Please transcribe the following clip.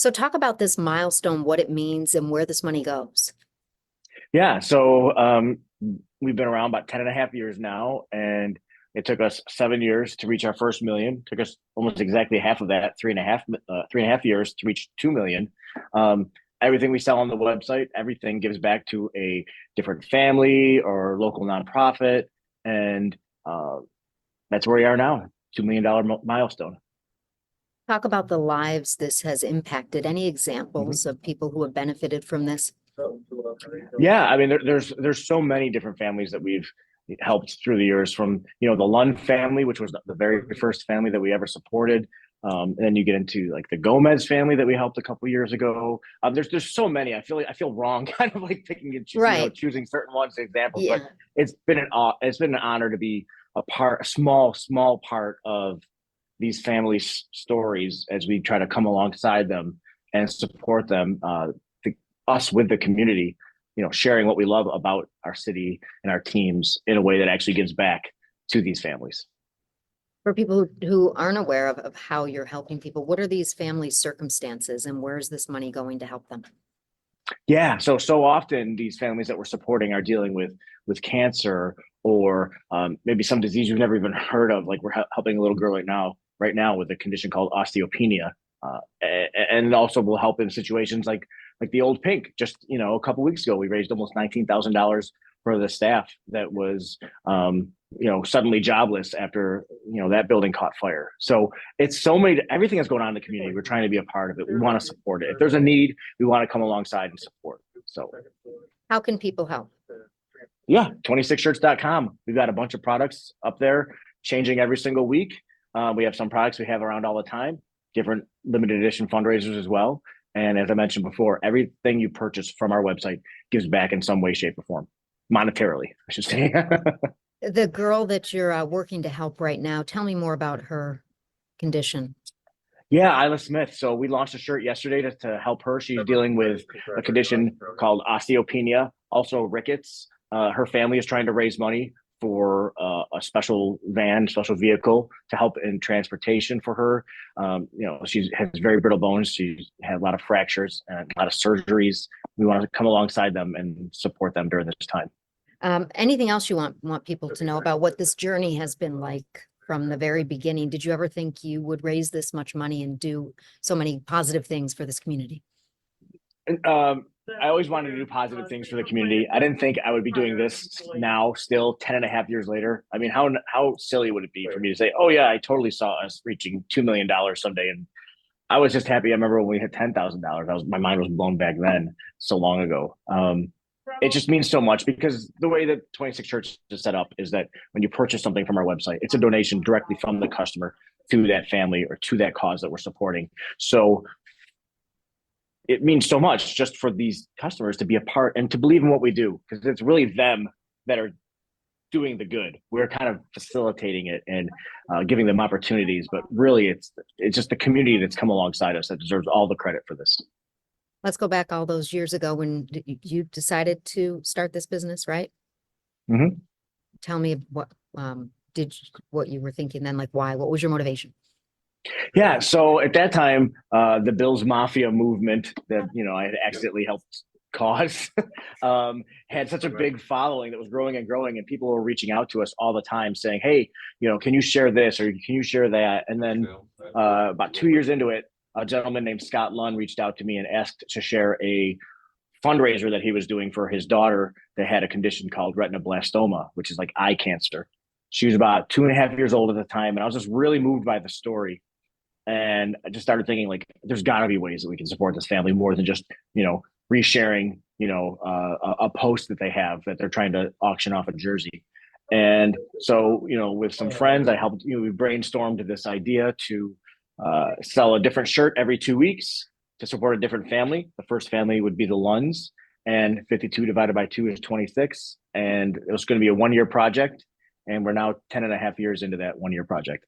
So talk about this milestone, what it means and where this money goes. Yeah, so we've been around about 10 and a half years now, and it took us 7 years to reach our first million. Took us almost exactly half of that, 3.5 years to reach 2 million. Um, Everything we sell on the website, everything gives back to a different family or local nonprofit, and uh, that's where we are now, $2 million milestone. Talk about the lives this has impacted. Any Mhm. examples of people who have benefited from this? Yeah, I mean, there's so many different families that we've helped through the years. From the Lund family, which was the very first family that we ever supported, and then you get into like the Gomez family that we helped a couple years ago. There's so many. I feel wrong, kind of like picking and Right. choosing certain ones as examples, but Yeah. it's been an honor to be a small part of these families' stories as we try to come alongside them and support them. Us with the community, sharing what we love about our city and our teams in a way that actually gives back to these families. For people who aren't aware of how you're helping people, what are these family circumstances and where is this money going to help them? Yeah, so often these families that we're supporting are dealing with cancer or maybe some disease you've never even heard of. Like we're helping a little girl right now with a condition called osteopenia, and also will help in situations like the old pink. Just a couple weeks ago, we raised almost $19,000 for the staff that was suddenly jobless after that building caught fire. So it's so many everything that's going on in the community. We're trying to be a part of it. We want to support it. If there's a need, we want to come alongside and support. So How can people help? yeah, 26shirts.com. We've got a bunch of products up there changing every single week. We have some products we have around all the time, different limited edition fundraisers as well. And as I mentioned before, everything you purchase from our website gives back in some way, shape, or form, monetarily, I should say. The girl that you're working to help right now, tell me more about her condition. Yeah, Isla Smith. So we launched a shirt yesterday to help her. She's dealing with a condition called osteopenia, also rickets. Her family is trying to raise money for a special vehicle to help in transportation for her. She has very brittle bones. She's had a lot of fractures and a lot of surgeries. We want to come alongside them and support them during this time. Anything else you want people to know about what this journey has been like from the very beginning? Did you ever think you would raise this much money and do so many positive things for this community? And, I always wanted to do positive things for the community. I didn't think I would be doing this now, still 10 and a half years later. I mean, how silly would it be for me to say, oh, yeah, I totally saw us reaching $2 million someday. And I was just happy. I remember when we hit $10,000. My mind was blown back then, so long ago. It just means so much because the way that 26 Church is set up is that when you purchase something from our website, it's a donation directly from the customer to that family or to that cause that we're supporting. So it means so much just for these customers to be a part and to believe in what we do because it's really them that are doing the good. We're kind of facilitating it and giving them opportunities, but really it's just the community that's come alongside us that deserves all the credit for this. Let's go back all those years ago when you decided to start this business, right? Mm-hmm. Tell me what you were thinking then, like why? What was your motivation? Yeah, so at that time, the Bills Mafia movement that I had accidentally helped cause had such a big following that was growing and growing, and people were reaching out to us all the time saying, "Hey, can you share this or can you share that?" And then about 2 years into it, a gentleman named Scott Lund reached out to me and asked to share a fundraiser that he was doing for his daughter that had a condition called retinoblastoma, which is like eye cancer. She was about 2.5 years old at the time, and I was just really moved by the story and I just started thinking like, there's got to be ways that we can support this family more than just, resharing, a post that they have that they're trying to auction off a jersey. And so, with some friends, I helped, we brainstormed this idea to sell a different shirt every 2 weeks to support a different family. The first family would be the Lunds, and 52 divided by 2 is 26. And it was going to be a 1 year project. And we're now 10 and a half years into that 1 year project.